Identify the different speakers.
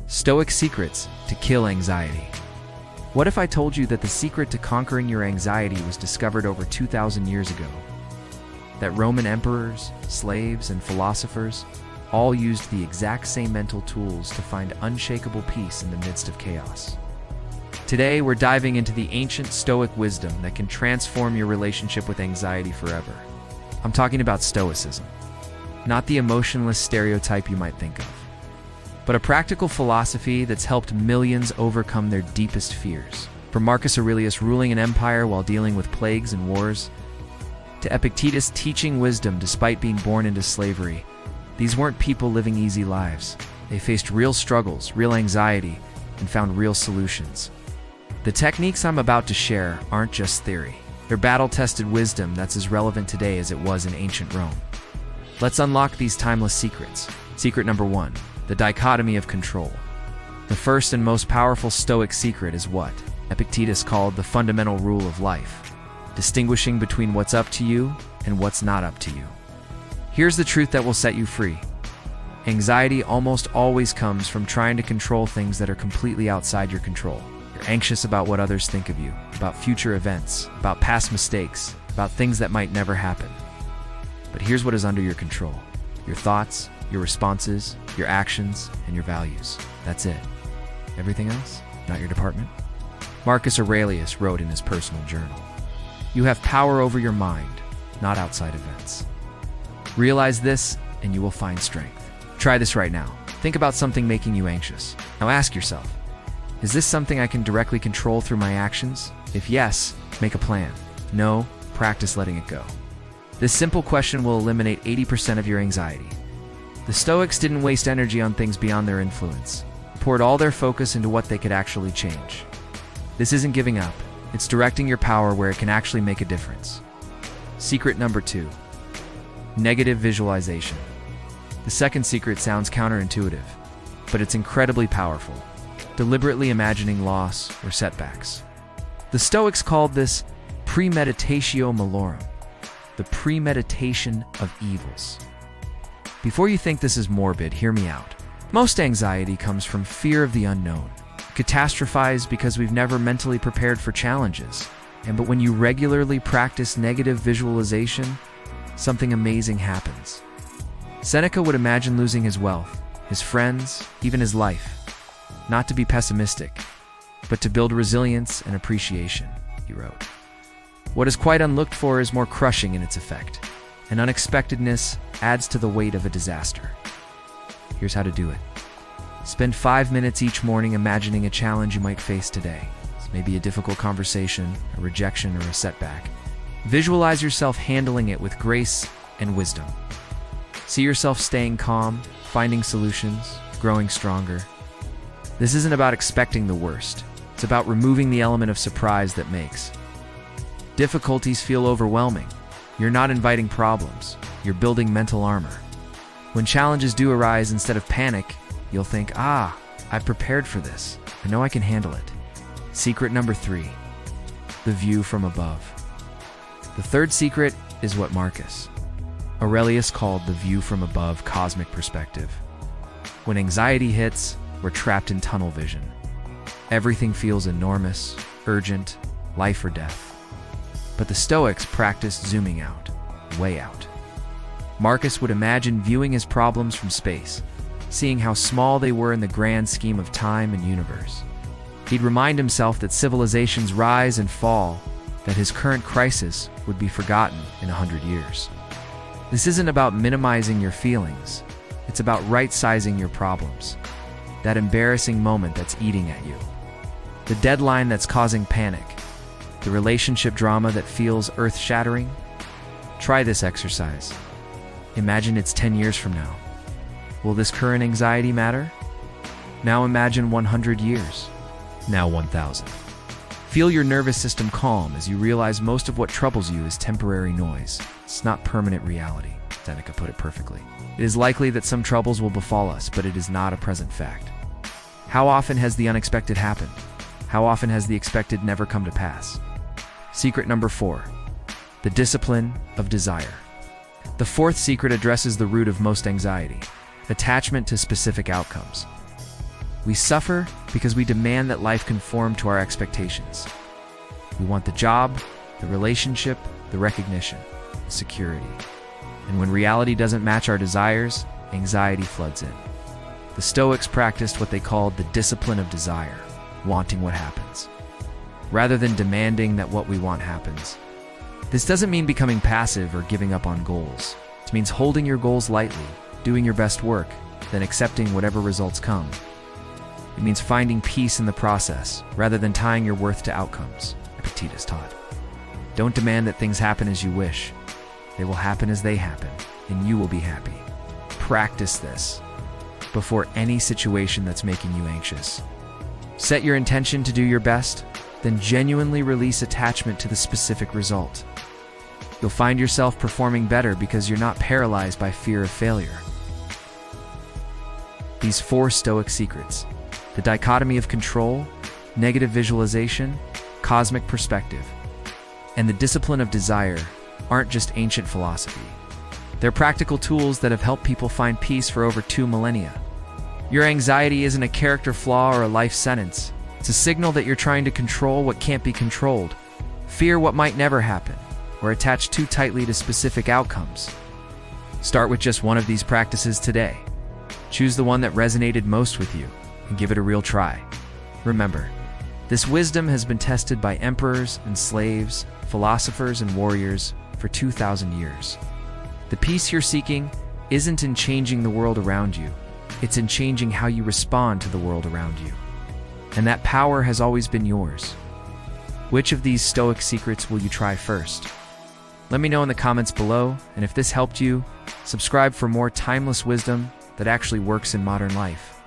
Speaker 1: Stoic secrets to kill anxiety. What if I told you that the secret to conquering your anxiety was discovered over 2,000 years ago? That Roman emperors, slaves, and philosophers all used the exact same mental tools to find unshakable peace in the midst of chaos. Today, we're diving into the ancient Stoic wisdom that can transform your relationship with anxiety forever. I'm talking about Stoicism, not the emotionless stereotype you might think of, but a practical philosophy that's helped millions overcome their deepest fears. From Marcus Aurelius ruling an empire while dealing with plagues and wars, to Epictetus teaching wisdom despite being born into slavery, these weren't people living easy lives. They faced real struggles, real anxiety, and found real solutions. The techniques I'm about to share aren't just theory. They're battle-tested wisdom that's as relevant today as it was in ancient Rome. Let's unlock these timeless secrets. Secret number 1, the dichotomy of control. The first and most powerful Stoic secret is what Epictetus called the fundamental rule of life, distinguishing between what's up to you and what's not up to you. Here's the truth that will set you free. Anxiety almost always comes from trying to control things that are completely outside your control. You're anxious about what others think of you, about future events, about past mistakes, about things that might never happen. But here's what is under your control: your thoughts, your responses, your actions, and your values. That's it. Everything else, not your department. Marcus Aurelius wrote in his personal journal, "You have power over your mind, not outside events." Realize this, and you will find strength. Try this right now. Think about something making you anxious. Now ask yourself, is this something I can directly control through my actions? If yes, make a plan. No, practice letting it go. This simple question will eliminate 80% of your anxiety. The Stoics didn't waste energy on things beyond their influence. They poured all their focus into what they could actually change. This isn't giving up. It's directing your power where it can actually make a difference. Secret number 2, negative visualization. The second secret sounds counterintuitive, but it's incredibly powerful. Deliberately imagining loss or setbacks. The Stoics called this premeditatio malorum, the premeditation of evils. Before you think this is morbid, hear me out. Most anxiety comes from fear of the unknown. Catastrophize because we've never mentally prepared for challenges. But when you regularly practice negative visualization, something amazing happens. Seneca would imagine losing his wealth, his friends, even his life. Not to be pessimistic, but to build resilience and appreciation, he wrote. What is quite unlooked for is more crushing in its effect, and unexpectedness adds to the weight of a disaster. Here's how to do it. Spend 5 minutes each morning imagining a challenge you might face today. This may be a difficult conversation, a rejection, or a setback. Visualize yourself handling it with grace and wisdom. See yourself staying calm, finding solutions, growing stronger. This isn't about expecting the worst. It's about removing the element of surprise that makes difficulties feel overwhelming. You're not inviting problems. You're building mental armor. When challenges do arise, instead of panic, you'll think, I've prepared for this. I know I can handle it. Secret number 3, the view from above. The third secret is what Marcus Aurelius called the view from above cosmic perspective. When anxiety hits, we're trapped in tunnel vision. Everything feels enormous, urgent, life or death. But the Stoics practiced zooming out, way out. Marcus would imagine viewing his problems from space, seeing how small they were in the grand scheme of time and universe. He'd remind himself that civilizations rise and fall, that his current crisis would be forgotten in 100 years. This isn't about minimizing your feelings. It's about right-sizing your problems. That embarrassing moment that's eating at you. The deadline that's causing panic. The relationship drama that feels earth-shattering. Try this exercise. Imagine it's 10 years from now. Will this current anxiety matter? Now imagine 100 years. Now 1,000. Feel your nervous system calm as you realize most of what troubles you is temporary noise. It's not permanent reality. Seneca put it perfectly. It is likely that some troubles will befall us, but it is not a present fact. How often has the unexpected happened? How often has the expected never come to pass? Secret number 4, the discipline of desire. The fourth secret addresses the root of most anxiety, attachment to specific outcomes. We suffer because we demand that life conform to our expectations. We want the job, the relationship, the recognition, the security. And when reality doesn't match our desires, anxiety floods in. The Stoics practiced what they called the discipline of desire, wanting what happens, rather than demanding that what we want happens. This doesn't mean becoming passive or giving up on goals. It means holding your goals lightly, doing your best work, then accepting whatever results come. It means finding peace in the process, rather than tying your worth to outcomes, Epictetus taught. Don't demand that things happen as you wish. They will happen as they happen, and you will be happy. Practice this before any situation that's making you anxious. Set your intention to do your best, then genuinely release attachment to the specific result. You'll find yourself performing better because you're not paralyzed by fear of failure. These 4 Stoic secrets: the dichotomy of control, negative visualization, cosmic perspective, and the discipline of desire aren't just ancient philosophy. They're practical tools that have helped people find peace for over 2 millennia. Your anxiety isn't a character flaw or a life sentence. It's a signal that you're trying to control what can't be controlled, fear what might never happen, or attach too tightly to specific outcomes. Start with just one of these practices today. Choose the one that resonated most with you and give it a real try. Remember, this wisdom has been tested by emperors and slaves, philosophers and warriors for 2,000 years. The peace you're seeking isn't in changing the world around you. It's in changing how you respond to the world around you. And that power has always been yours. Which of these Stoic secrets will you try first? Let me know in the comments below, and if this helped you, subscribe for more timeless wisdom that actually works in modern life.